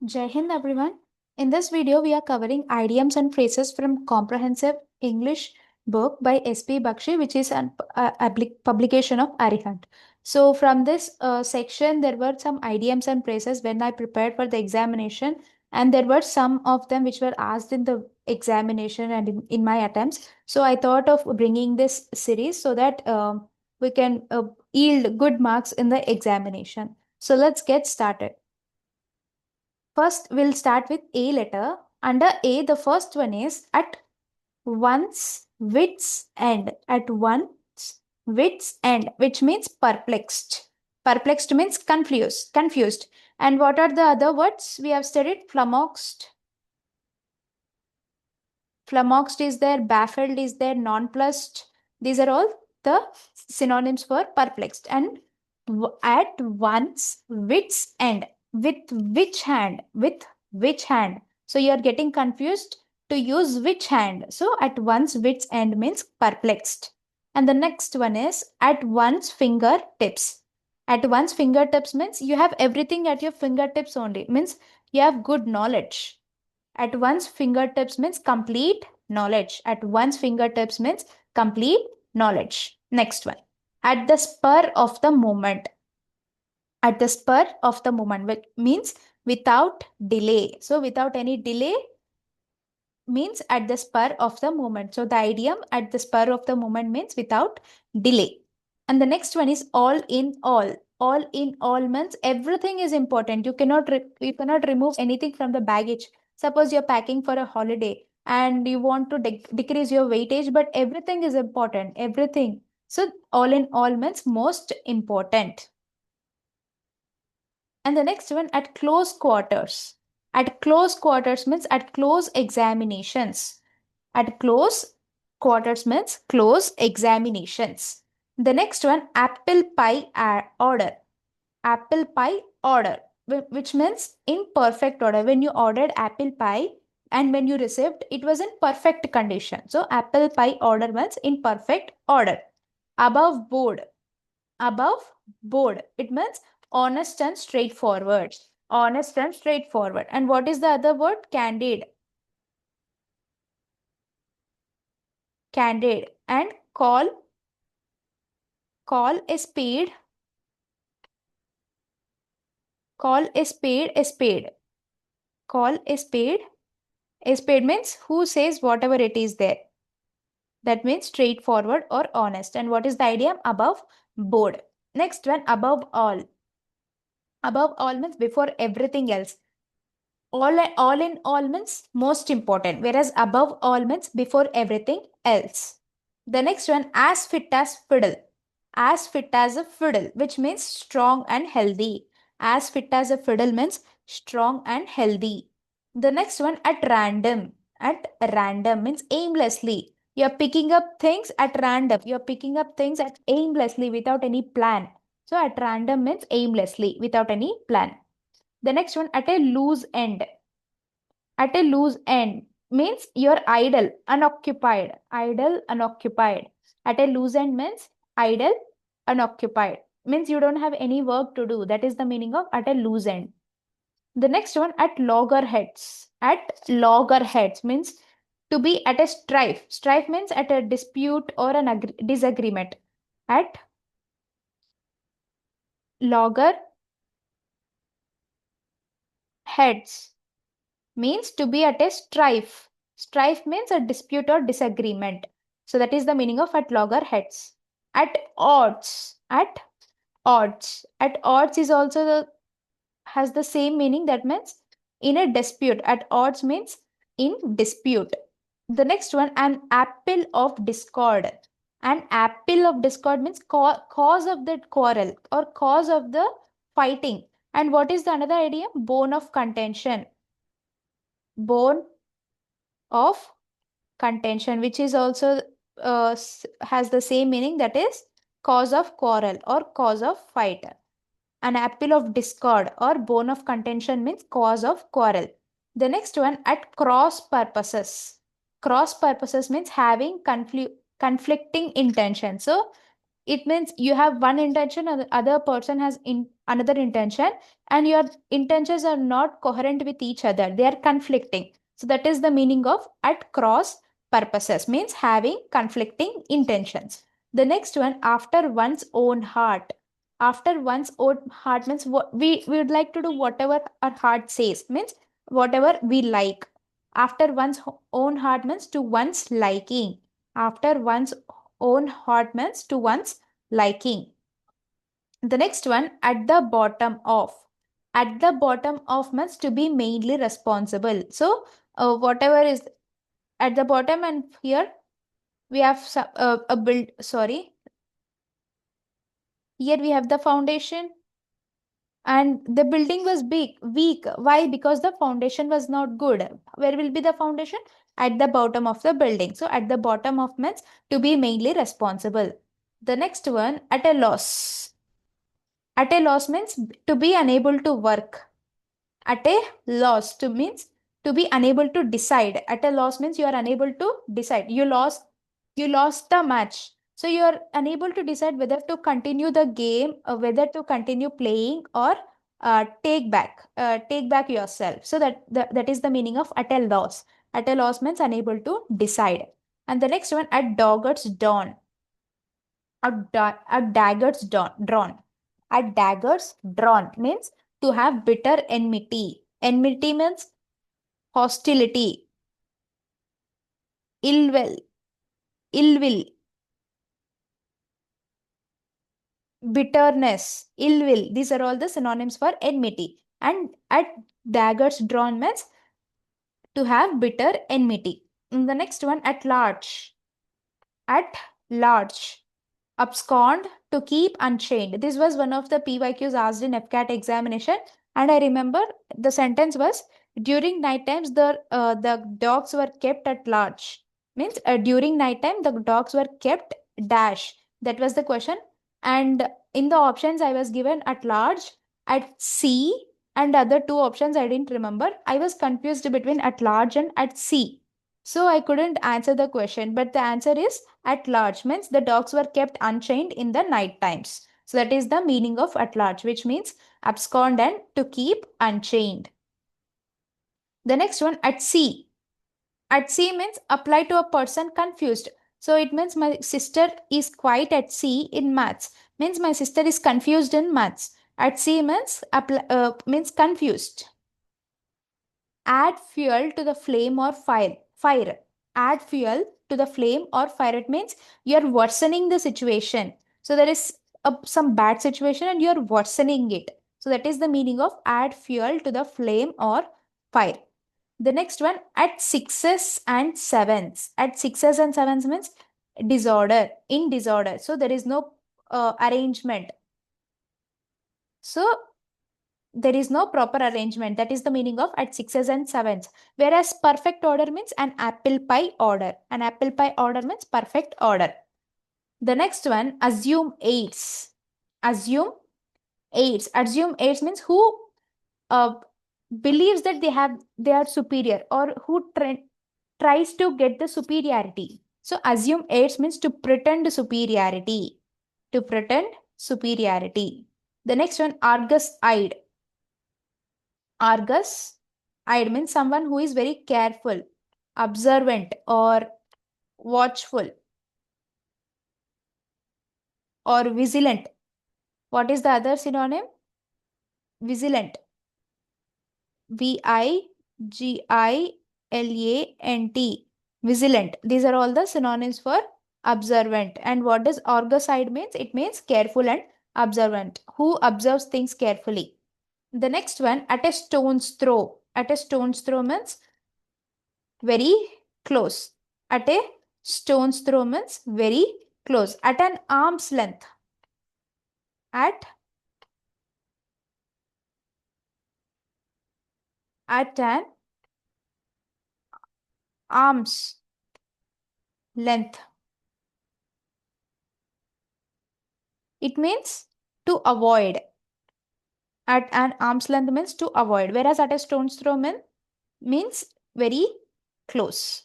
Jai Hind everyone. In this video, we are covering idioms and phrases from comprehensive English book by S.P. Bakshi, which is an publication of Arihant. So from this section, there were some idioms and phrases when I prepared for the examination, and there were some of them which were asked in the examination and in my attempts. So I thought of bringing this series so that we can yield good marks in the examination. So let's get started. First, we'll start with A letter. Under A, the first one is at one's wit's end. At one's wit's end, which means perplexed. Perplexed means confused. Confused. And what are the other words we have studied? Flummoxed. Flummoxed is there, baffled is there, nonplussed. These are all the synonyms for perplexed. And at one's wit's end. With which hand? With which hand? So you are getting confused to use which hand. So at one's wit's end means perplexed. And the next one is at one's fingertips. At one's fingertips means you have everything at your fingertips only. Means you have good knowledge. At one's fingertips means complete knowledge. At one's fingertips means complete knowledge. Next one. At the spur of the moment. At the spur of the moment, which means without delay. So without any delay means at the spur of the moment. So the idiom at the spur of the moment means without delay. And the next one is all in all. All in all means everything is important. You cannot remove anything from the baggage. Suppose you're packing for a holiday and you want to decrease your weightage, but everything is important. Everything. So all in all means most important. And the next one at close quarters. At close quarters means at close examinations. At close quarters means close examinations. The next one, apple pie order. Apple pie order, which means in perfect order. When you ordered apple pie and when you received, it was in perfect condition. So apple pie order means in perfect order. Above board. Above board. It means honest and straightforward. Honest and straightforward. And what is the other word? Candid. Candid. And call a spade. Call a spade a spade. Call a spade. A spade means who says whatever it is there. That means straightforward or honest. And what is the idiom? Above board. Next one, above all. Above all means before everything else. All in all means most important, whereas above all means before everything else. The next one, as fit as fiddle. As fit as a fiddle, which means strong and healthy. As fit as a fiddle means strong and healthy. The next one, at random. At random means aimlessly. You're picking up things at random. You're picking up things at aimlessly without any plan. So at random means aimlessly without any plan. The next one, at a loose end. At a loose end means you're idle, unoccupied. Idle, unoccupied. At a loose end means idle, unoccupied. Means you don't have any work to do. That is the meaning of at a loose end. The next one, at loggerheads. At loggerheads means to be at a strife. Strife means at a dispute or an disagreement. At loggerheads means to be at a strife. Strife means a dispute or disagreement. So that is the meaning of at loggerheads. At odds. At odds. At odds is also has the same meaning. That means in a dispute. At odds means in dispute. The next one, an apple of discord. An apple of discord means cause of the quarrel or cause of the fighting. And what is the another idea? Bone of contention. Bone of contention, which is also has the same meaning, that is cause of quarrel or cause of fight. An apple of discord or bone of contention means cause of quarrel. The next one, at cross purposes. Cross purposes means having conflicting intention. So it means you have one intention and the other person has another intention, and your intentions are not coherent with each other. They are conflicting. So that is the meaning of at cross purposes, means having conflicting intentions. The next one, after one's own heart. After one's own heart means what we would like to do whatever our heart says, means whatever we like. After one's own heart means to one's liking. After one's own heart means to one's liking. The next one, at the bottom of. At the bottom of means to be mainly responsible. So whatever is at the bottom, and here we have some, a build, sorry. Here we have the foundation, and the building was big, weak. Why? Because the foundation was not good. Where will be the foundation? At the bottom of the building. So at the bottom of means to be mainly responsible. The next one, at a loss. At a loss means to be unable to work. At a loss to means to be unable to decide. At a loss means you are unable to decide. You lost the match. So you are unable to decide whether to continue the game or whether to continue playing, or take back yourself. So that is the meaning of at a loss. At a loss means unable to decide. And the next one, at dogger's dawn. At daggers drawn. At daggers drawn means to have bitter enmity. Enmity means hostility, ill will, ill will, bitterness, ill will. These are all the synonyms for enmity. And at daggers drawn means to have bitter enmity. The next one, at large. At large. Abscond, to keep unchained. This was one of the PYQs asked in FCAT examination, and I remember the sentence was, during night times the dogs were kept at large. Means during night time the dogs were kept dash. That was the question, and in the options I was given at large, at sea, and other two options I didn't remember. I was confused between at large and at sea. So I couldn't answer the question, but the answer is at large means the dogs were kept unchained in the night times. So that is the meaning of at large, which means abscond and to keep unchained. The next one, at sea. At sea means apply to a person confused. So it means my sister is quite at sea in maths. Means my sister is confused in maths. At sea means confused. Add fuel to the flame or fire. Fire. Add fuel to the flame or fire. It means you're worsening the situation. So there is some bad situation and you're worsening it. So that is the meaning of add fuel to the flame or fire. The next one, at sixes and sevens. At sixes and sevens means disorder, in disorder. So there is no arrangement. So there is no proper arrangement. That is the meaning of at sixes and sevens. Whereas perfect order means an apple pie order. An apple pie order means perfect order. The next one, assume aids. Assume aids. Assume aids means who uh, believes that they are superior, or who tries to get the superiority. So assume aids means to pretend superiority. To pretend superiority. The next one, Argus-eyed. Argus-eyed means someone who is very careful, observant, or watchful, or vigilant. What is the other synonym? Vigilant. Vigilant. Vigilant. These are all the synonyms for observant. And what does Argus-eyed means? It means careful and observant, who observes things carefully. The next one, at a stone's throw. At a stone's throw means very close. At a stone's throw means very close. At an arm's length. At an arm's length. It means to avoid. At an arm's length means to avoid. Whereas at a stone's throw means very close.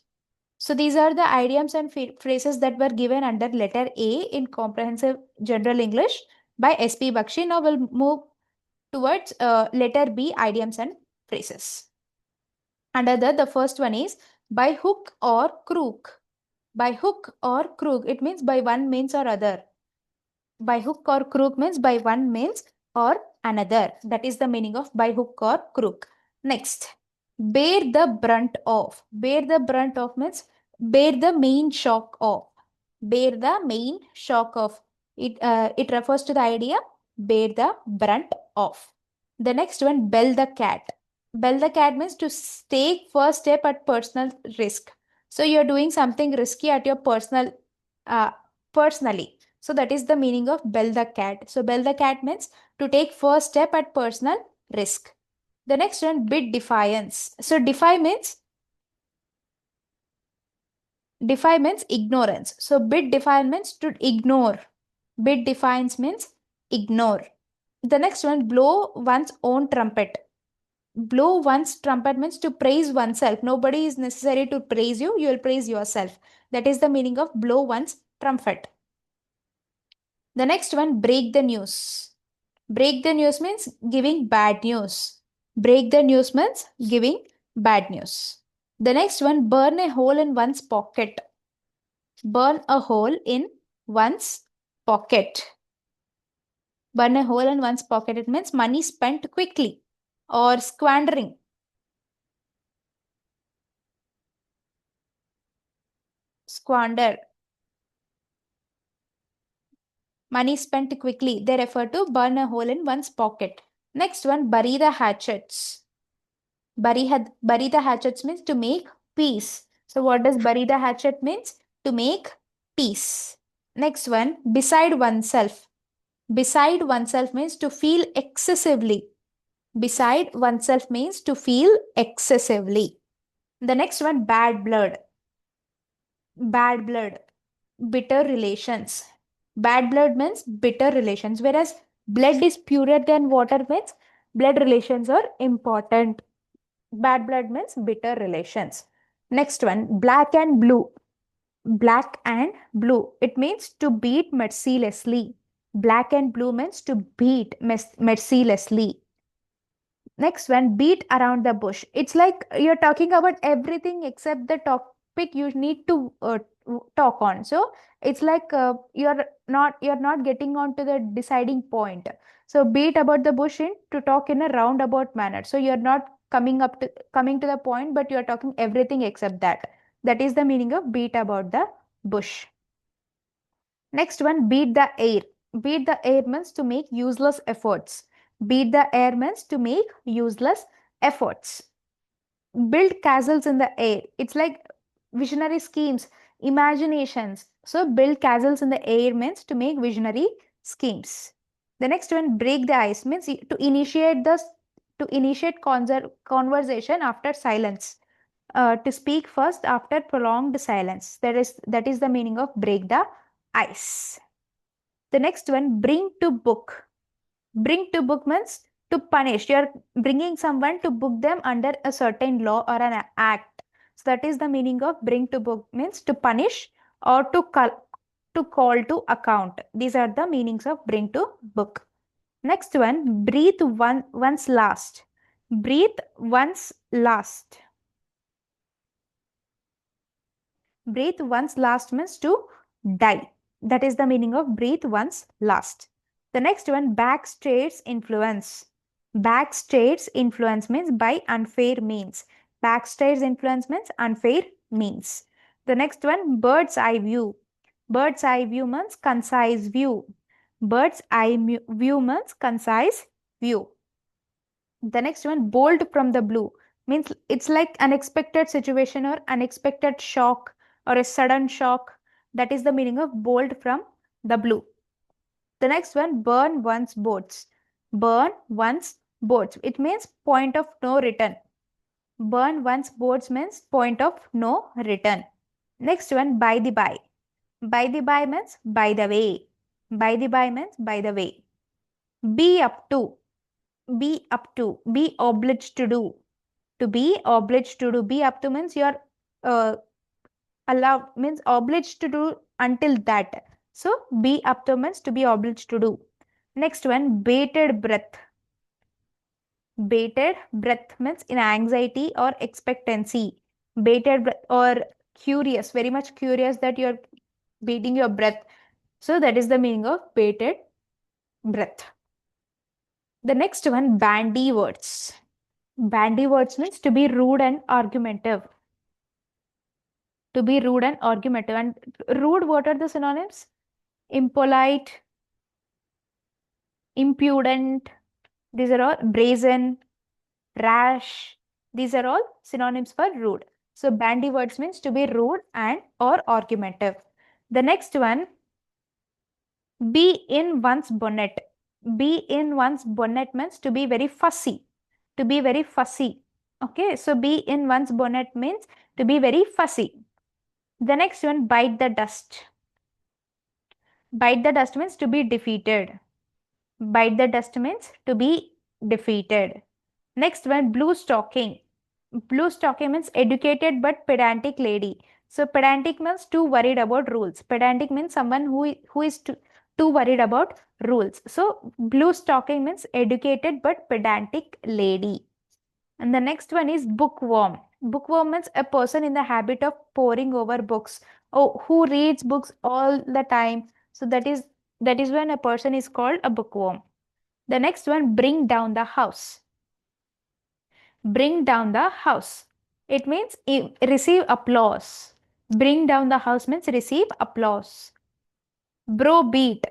So these are the idioms and phrases that were given under letter A in Comprehensive General English by S.P. Bakshi. Now we'll move towards letter B, idioms and phrases. Under the first one is by hook or crook. By hook or crook, it means by one means or other. By hook or crook means by one means or another. That is the meaning of by hook or crook. Next, bear the brunt of. Bear the brunt of means bear the main shock of. Bear the main shock of. It refers to the idea bear the brunt of. The next one, bell the cat. Bell the cat means to take first step at personal risk. So you're doing something risky at your uh, personally. So that is the meaning of bell the cat. So bell the cat means to take first step at personal risk. The next one, bid defiance. So defy means ignorance. So bid defiance means to ignore. Bid defiance means ignore. The next one, blow one's own trumpet. Blow one's trumpet means to praise oneself. Nobody is necessary to praise you. You will praise yourself. That is the meaning of blow one's trumpet. The next one, break the news. Break the news means giving bad news. Break the news means giving bad news. The next one, burn a hole in one's pocket. Burn a hole in one's pocket. Burn a hole in one's pocket. It means money spent quickly or squandering. Squander. Money spent quickly. They refer to burn a hole in one's pocket. Next one, bury the hatchets. Bury the hatchets means to make peace. So what does bury the hatchet means? To make peace. Next one, beside oneself. Beside oneself means to feel excessively. Beside oneself means to feel excessively. The next one, bad blood. Bad blood. Bitter relations. Bad blood means bitter relations, whereas blood is purer than water means blood relations are important. Bad blood means bitter relations. Next one, black and blue. Black and blue. It means to beat mercilessly. Black and blue means to beat mercilessly. Next one, beat around the bush. It's like you're talking about everything except the topic you need to talk on. So it's like you're not getting on to the deciding point. So beat about the bush in to talk in a roundabout manner. So you're not coming to the point, but you're talking everything except that. That is the meaning of beat about the bush. Next one, beat the air. Beat the air means to make useless efforts. Beat the air means to make useless efforts. Build castles in the air. It's like visionary schemes, imaginations. So build castles in the air means to make visionary schemes. The next one, break the ice means to initiate conversation after silence. To speak first after prolonged silence. That is the meaning of break the ice. The next one, bring to book. Bring to book means to punish. You're bringing someone to book them under a certain law or an act. So that is the meaning of bring to book means to punish or to call to account. These are the meanings of bring to book. Next one, breathe once last. Breathe once last. Breathe once last means to die. That is the meaning of breathe once last. The next one, backstage influence. Backstage influence means by unfair means. Backstage influence means unfair means. The next one, bird's eye view. Bird's eye view means concise view. Bird's eye view means concise view. The next one, bolt from the blue, means it's like unexpected situation or unexpected shock or a sudden shock. That is the meaning of bolt from the blue. The next one, burn one's boats. Burn one's boats. It means point of no return. Burn one's boats means point of no return. Next one, by the by. By the by means by the way. By the by means by the way. Be up to. Be up to. Be obliged to do. To be obliged to do. Be up to means you're uh, Allowed means obliged to do until that. So be up to means to be obliged to do. Next one, bated breath. Bated breath means in anxiety or expectancy. Bated breath or curious, very much curious that you're beating your breath. So that is the meaning of bated breath. The next one, bandy words. Bandy words means to be rude and argumentative. To be rude and argumentative. And rude, what are the synonyms? Impolite, impudent, these are all brazen, rash. These are all synonyms for rude. So bandy words means to be rude and or argumentative. The next one, be in one's bonnet. Be in one's bonnet means to be very fussy. To be very fussy. Okay, so be in one's bonnet means to be very fussy. The next one, bite the dust. Bite the dust means to be defeated. Bite the dust means to be defeated. Next one, blue stocking. Blue stocking means educated but pedantic lady. So pedantic means too worried about rules. Pedantic means someone who is too worried about rules. So blue stocking means educated but pedantic lady. And the next one is bookworm. Bookworm means a person in the habit of poring over books. Oh, who reads books all the time. So that is when a person is called a bookworm. The next one, bring down the house. Bring down the house. It means receive applause. Bring down the house means receive applause. Browbeat.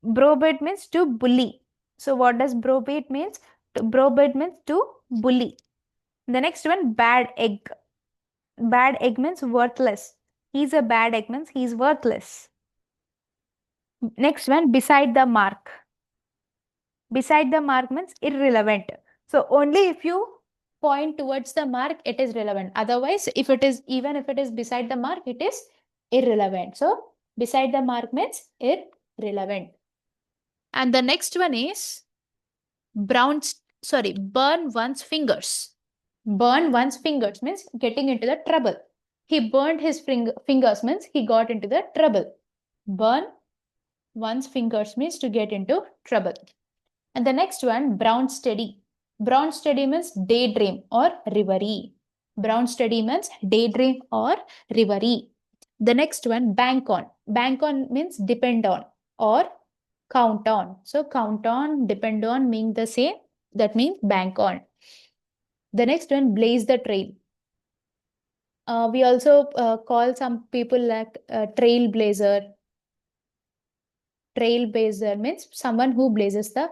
Browbeat means to bully. So what does browbeat means? Browbeat means to bully. The next one, bad egg. Bad egg means worthless. He's a bad egg means he's worthless. Next one, beside the mark. Beside the mark means irrelevant. So only if you point towards the mark, it is relevant. Otherwise, even if it is beside the mark, it is irrelevant. So beside the mark means irrelevant. And the next one is burn one's fingers. Burn one's fingers means getting into the trouble. He burned his fingers means he got into the trouble. Burn one's fingers means to get into trouble. And the next one, brown steady. Brown steady means daydream or reverie. Brown steady means daydream or reverie. The next one, bank on. Bank on means depend on or count on. So count on, depend on mean the same. That means bank on. The next one, blaze the trail. We also call some people like trailblazer. Trailblazer means someone who blazes the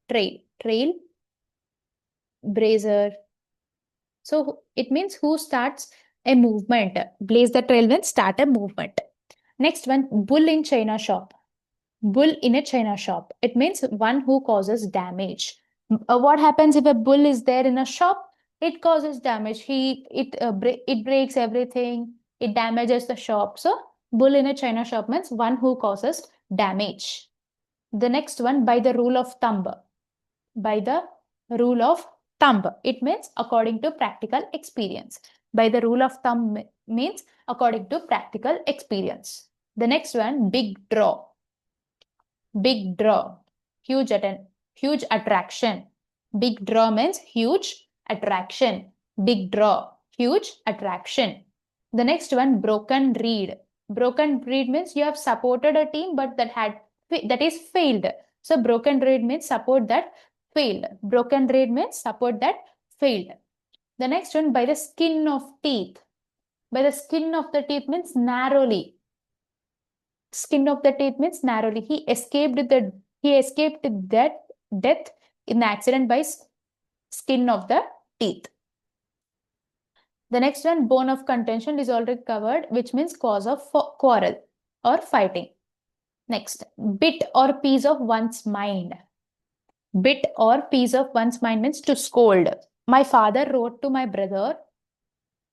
trail. Trailblazer. So it means who starts a movement. Blaze the trail means start a movement. Next one, bull in China shop. Bull in a China shop. It means one who causes damage. What happens if a bull is there in a shop? It causes damage. It breaks everything. It damages the shop. So bull in a China shop means one who causes damage. The next one, by the rule of thumb. By the rule of thumb. It means according to practical experience. By the rule of thumb means according to practical experience. The next one, big draw. Big draw. Huge attraction. Big draw means huge attraction. Big draw. Huge attraction. The next one, broken reed. Broken reed means you have supported a team but that is failed. So broken reed means support that failed. Broken reed means support that failed. The next one, by the skin of teeth. By the skin of the teeth means narrowly. Skin of the teeth means narrowly. He escaped that death in the accident by skin of the teeth. The next one, bone of contention, is already covered, which means cause of quarrel or fighting. Next, bit or piece of one's mind. Bit or piece of one's mind means to scold. My father wrote to my brother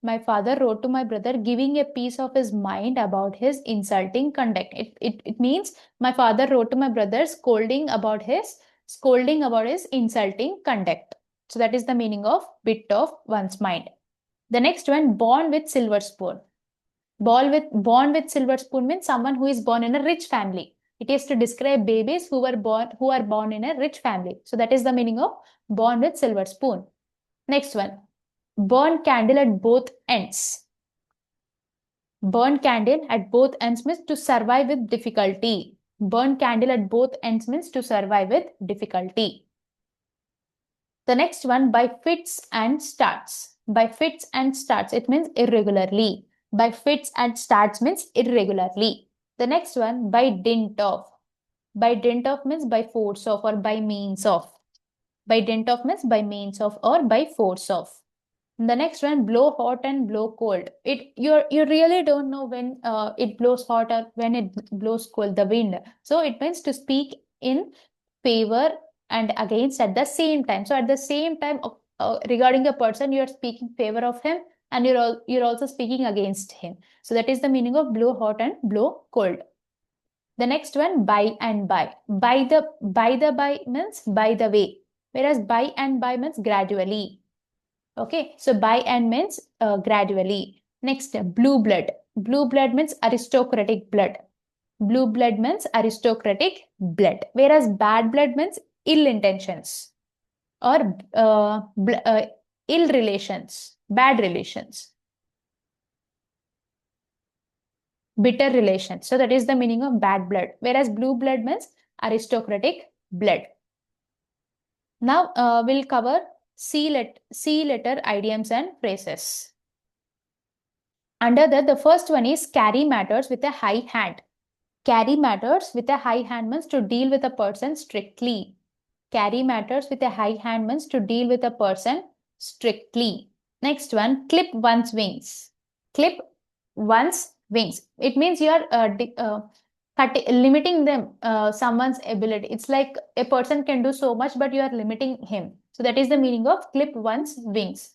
giving a piece of his mind about his insulting conduct. It means my father wrote to my brother scolding about his insulting conduct. So that is the meaning of bit of one's mind. The next one, born with silver spoon. Born with silver spoon means someone who is born in a rich family. It is to describe babies who are born in a rich family. So that is the meaning of born with silver spoon. Next one, burn candle at both ends. Burn candle at both ends means to survive with difficulty. Burn candle at both ends means to survive with difficulty. The next one, by fits and starts. By fits and starts, it means irregularly. By fits and starts means irregularly. The next one, by dint of. By dint of means by force of or by means of. By dint of means by means of or by force of. The next one, blow hot and blow cold. You really don't know when it blows hot or when it blows cold, the wind. So it means to speak in favor and against at the same time. So at the same time, regarding a person, you are speaking favor of him and you're also speaking against him. So that is the meaning of blow hot and blow cold. The next one, by and by. By means by the way, whereas by and by means gradually. Okay, so by and means gradually. Next, blue blood. Blue blood means aristocratic blood. Blue blood means aristocratic blood, whereas bad blood means ill intentions or ill relations, bad relations, bitter relations. So that is the meaning of bad blood, whereas blue blood means aristocratic blood. Now we'll cover C letter idioms and phrases. Under that, the first one is carry matters with a high hand. Carry matters with a high hand means to deal with a person strictly. Carry matters with a high hand means to deal with a person strictly. Next one, clip one's wings. Clip one's wings. It means you are limiting them, someone's ability. It's like a person can do so much, but you are limiting him. So that is the meaning of clip one's wings.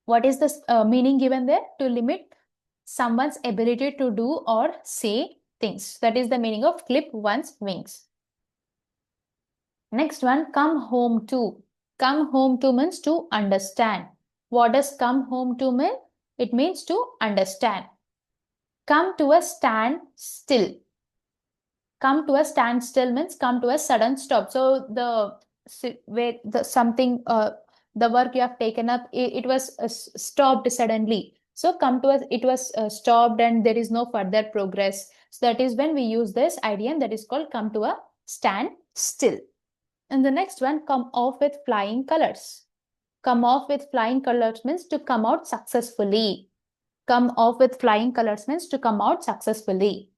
What is the meaning given there? To limit someone's ability to do or say things. That is the meaning of clip one's wings. Next one, come home to. Come home to means to understand. What does come home to mean? It means to understand. Come to a stand still. Come to a standstill means come to a sudden stop. So the where the something the work you have taken up, it was stopped suddenly. So come to a, it was stopped and there is no further progress. So that is when we use this idiom that is called come to a stand still. And the next one, come off with flying colors. Come off with flying colors means to come out successfully. Come off with flying colors means to come out successfully.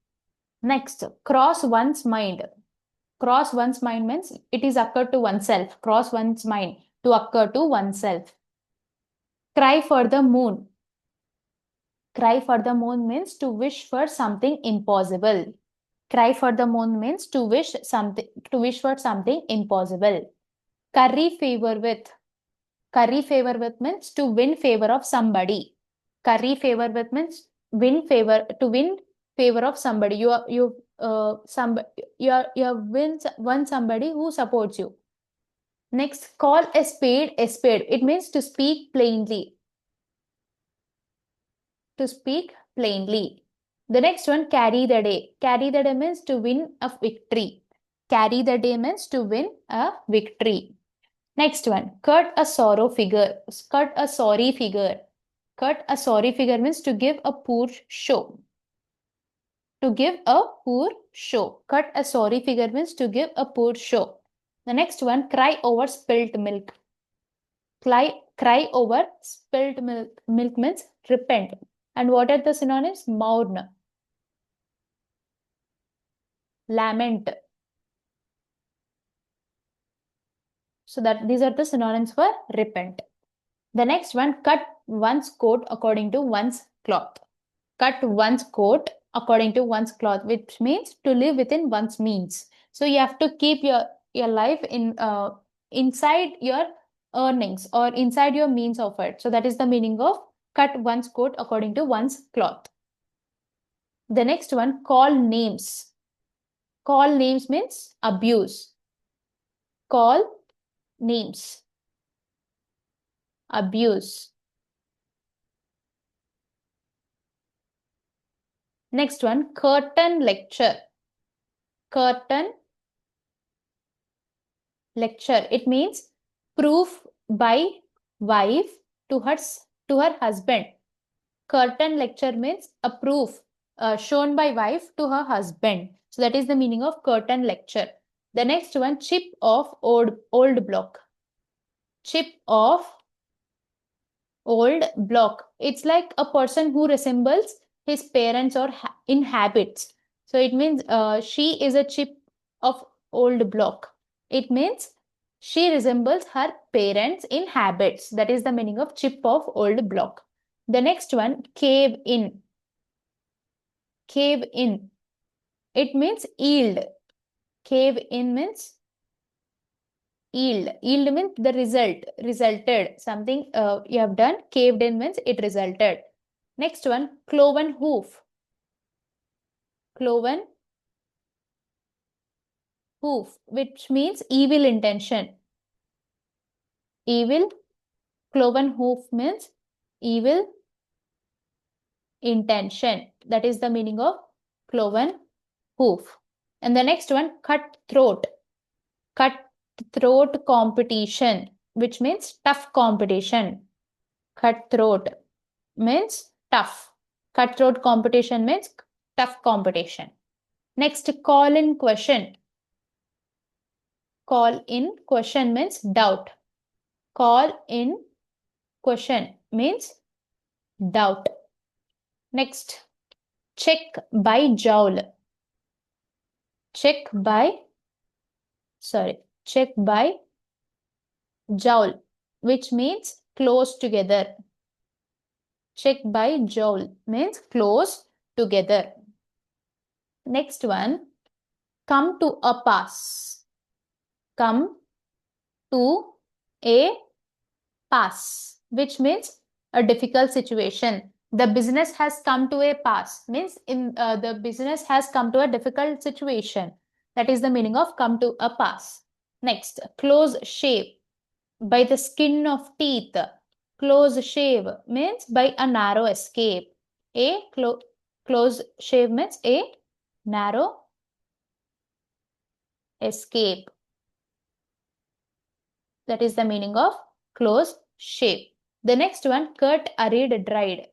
Next, cross one's mind. Cross one's mind means it is occurred to oneself. Cross one's mind, to occur to oneself. Cry for the moon. Cry for the moon means to wish for something impossible. Cry for the moon means to wish for something impossible. Curry favor with. Curry favor with means to win favor of somebody. Curry favor with means win favor of somebody. You are won somebody who supports you. Next, call a spade a spade. It means to speak plainly. To speak plainly. The next one, carry the day. Carry the day means to win a victory. Carry the day means to win a victory. Next one, cut a sorrow figure. Cut a sorry figure. Cut a sorry figure means to give a poor show. To give a poor show. Cut a sorry figure means to give a poor show. The next one, cry over spilt milk. Cry over spilt milk. Milk means repent. And what are the synonyms? Mourn, lament. So that these are the synonyms for repent. The next one, cut one's coat according to one's cloth. Cut one's coat according to one's cloth, which means to live within one's means. So you have to keep your life in inside your earnings or inside your means of it. So that is the meaning of cut one's coat according to one's cloth. The next one, call names. Call names means abuse. Call names. Abuse. Next one, curtain lecture. Curtain lecture. It means proof by wife to her husband. Curtain lecture means a proof shown by wife to her husband. So that is the meaning of curtain lecture. The next one, chip of old block. Chip of old block. It's like a person who resembles his parents or in habits. So it means she is a chip of old block. It means she resembles her parents in habits. That is the meaning of chip of old block. The next one, cave in. Cave in. It means yield. Cave in means yield. Yield means the resulted. Something you have done. Caved in means it resulted. Next one, cloven hoof. Cloven hoof, which means evil intention. Evil, cloven hoof means evil intention. That is the meaning of cloven hoof. And the next one, cut throat. Cut throat competition, which means tough competition. Cutthroat means tough. Cutthroat competition means tough competition. Next, call in question. Call in question means doubt. Call in question means doubt. Next, check by jowl. Check by jowl, which means close together. Check by jowl means close together. Next one, come to a pass. Come to a pass, which means a difficult situation. The business has come to a pass means the business has come to a difficult situation. That is the meaning of come to a pass. Next, close shave. By the skin of teeth. Close shave means by a narrow escape. A close shave means a narrow escape. That is the meaning of close shave. The next one, cut, arid, dried.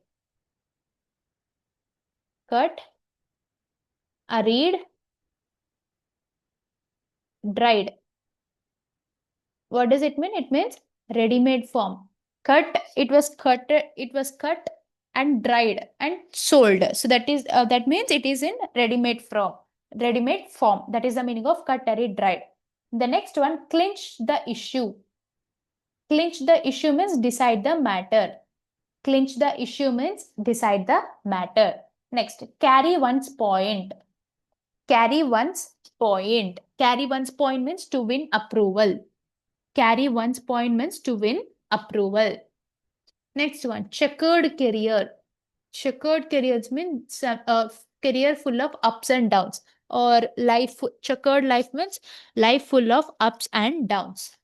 Cut, arid, dried. What does it mean? It means ready-made form. Cut, it was cut and dried and sold. So that means it is in ready-made form. Ready-made form. That is the meaning of cut, arid, dried. The next one, clinch the issue. Clinch the issue means decide the matter. Clinch the issue means decide the matter. Next, carry one's point. Carry one's point. Carry one's point means to win approval. Carry one's point means to win approval. Next one, checkered career. Checkered careers means a career full of ups and downs, or checkered life means life full of ups and downs.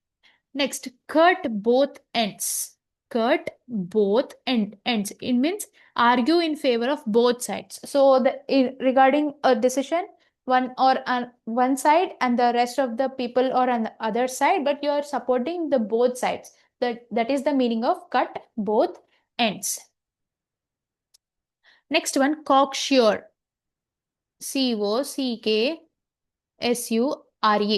Next, cut both ends. Cut both ends. It means argue in favor of both sides. So regarding a decision, one side and the rest of the people are on the other side, but you are supporting the both sides. That is the meaning of cut both ends. Next one, cocksure. Cocksure.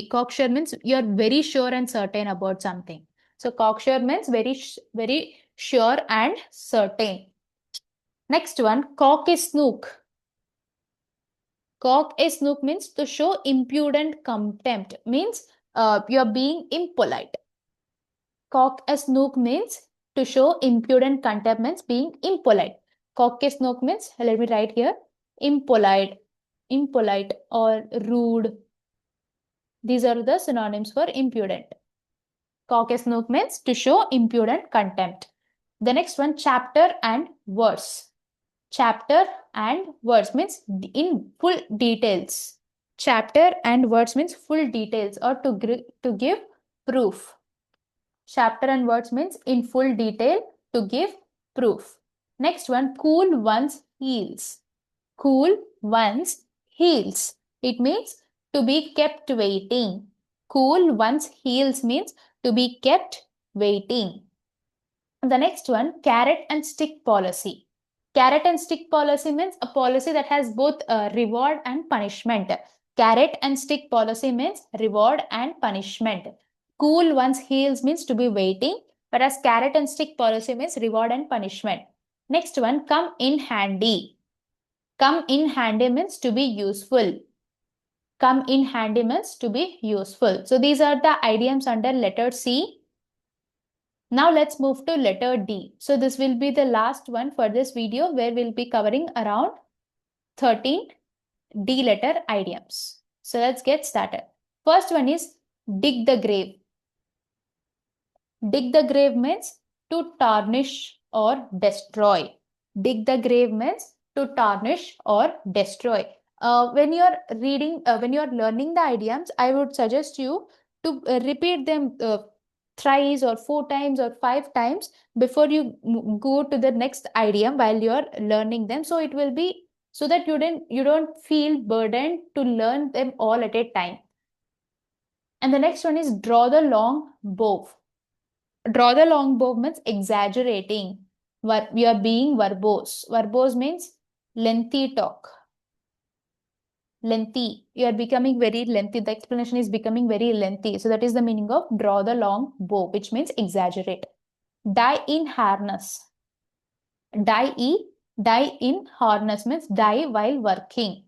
Cocksure means you're very sure and certain about something. So cocksure means very sure and certain. Next one, cock a snook. Cock a snook means to show impudent contempt. Means you're being impolite. Cock a snook means to show impudent contempt means being impolite. Cock a snook means, let me write here, impolite or rude. These are the synonyms for impudent. Cock a snook means to show impudent contempt. The next one, chapter and verse. Chapter and verse means in full details. Chapter and verse means full details or to give proof. Chapter and words means in full detail to give proof. Next one, cool one's heels. Cool one's heels. It means to be kept waiting. Cool one's heels means to be kept waiting. The next one, carrot and stick policy. Carrot and stick policy means a policy that has both reward and punishment. Carrot and stick policy means reward and punishment. Cool one's heels means to be waiting, whereas carrot and stick policy means reward and punishment. Next one, come in handy. Come in handy means to be useful. Come in handy means to be useful. So these are the idioms under letter C. Now let's move to letter D. So this will be the last one for this video, where we'll be covering around 13 D letter idioms. So let's get started. First one is dig the grave. Dig the grave means to tarnish or destroy. Dig the grave means to tarnish or destroy. When you're learning the idioms, I would suggest you to repeat them thrice or 4 times or 5 times before you go to the next idiom while you're learning them. So it will be so that you don't feel burdened to learn them all at a time. And the next one is draw the long bow. Draw the long bow means exaggerating. We are being verbose. Verbose means lengthy talk. Lengthy. You are becoming very lengthy. The explanation is becoming very lengthy. So that is the meaning of draw the long bow, which means exaggerate. Die in harness. Die in harness means die while working.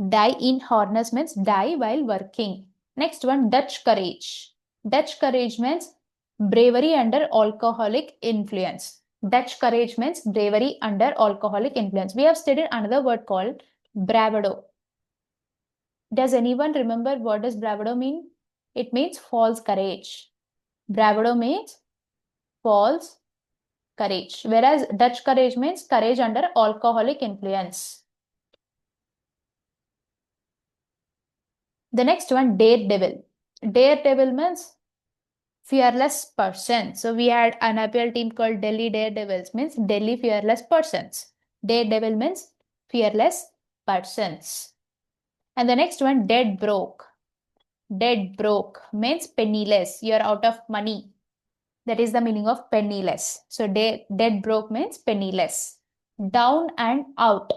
Die in harness means die while working. Next one, Dutch courage. Dutch courage means bravery under alcoholic influence. Dutch courage means bravery under alcoholic influence. We have studied another word called bravado. Does anyone remember what does bravado mean? It means false courage. Bravado means false courage, whereas Dutch courage means courage under alcoholic influence. The next one, daredevil. Daredevil means fearless person. So we had an IPL team called Delhi Daredevils, means Delhi fearless persons. Daredevil means fearless persons. And the next one, dead broke. Dead broke means penniless. You're out of money. That is the meaning of penniless. So dead broke means penniless. Down and out.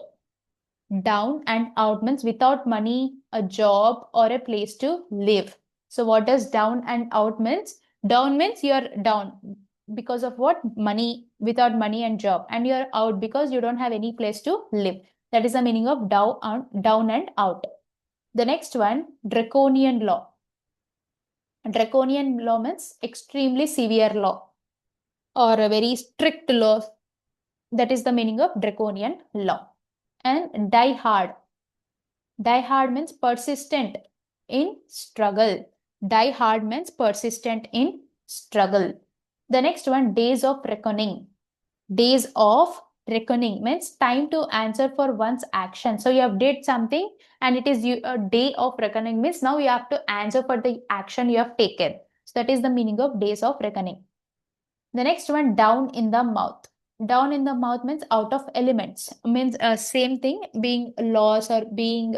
Down and out means without money, a job, or a place to live. So what does down and out means? Down means you're down because of what? Money, without money and job. And you're out because you don't have any place to live. That is the meaning of down and out. The next one, draconian law. Draconian law means extremely severe law or a very strict law. That is the meaning of draconian law. And die hard. Die hard means persistent in struggle. Die hard means persistent in struggle. The next one, days of reckoning. Days of reckoning means time to answer for one's action. So you have did something and it is a day of reckoning means now you have to answer for the action you have taken. So that is the meaning of days of reckoning. The next one, down in the mouth. Down in the mouth means out of elements. Means same thing, being lost or being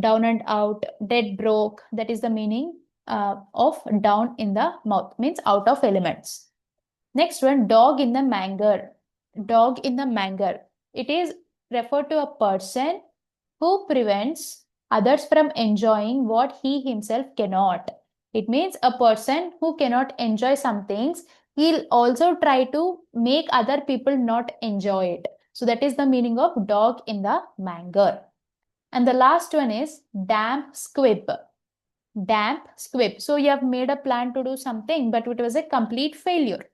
down and out, dead broke. That is the meaning of down in the mouth, means out of elements. Next one, dog in the manger. Dog in the manger. It is referred to a person who prevents others from enjoying what he himself cannot. It means a person who cannot enjoy some things, he'll also try to make other people not enjoy it. So that is the meaning of dog in the manger. And the last one is damp squib. Damp squib. So you have made a plan to do something, but it was a complete failure.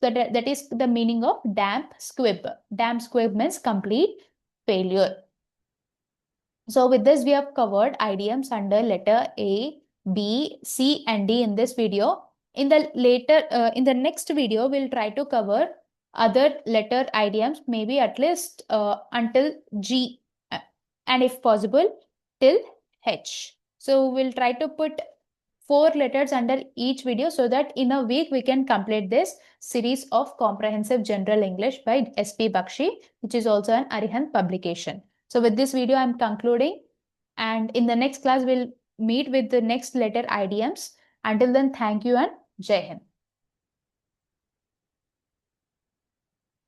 So that is the meaning of damp squib. Damp squib means complete failure. So with this, we have covered idioms under letter A, B, C, and D in this video. In the next video, we'll try to cover other letter idioms, maybe at least until G, and if possible, till H. So we'll try to put 4 letters under each video so that in a week we can complete this series of Comprehensive General English by S.P. Bakshi, which is also an Arihant publication. So So with this video, I'm concluding. And in the next class, we'll meet with the next letter idioms. Until then, thank you and Jai Hind.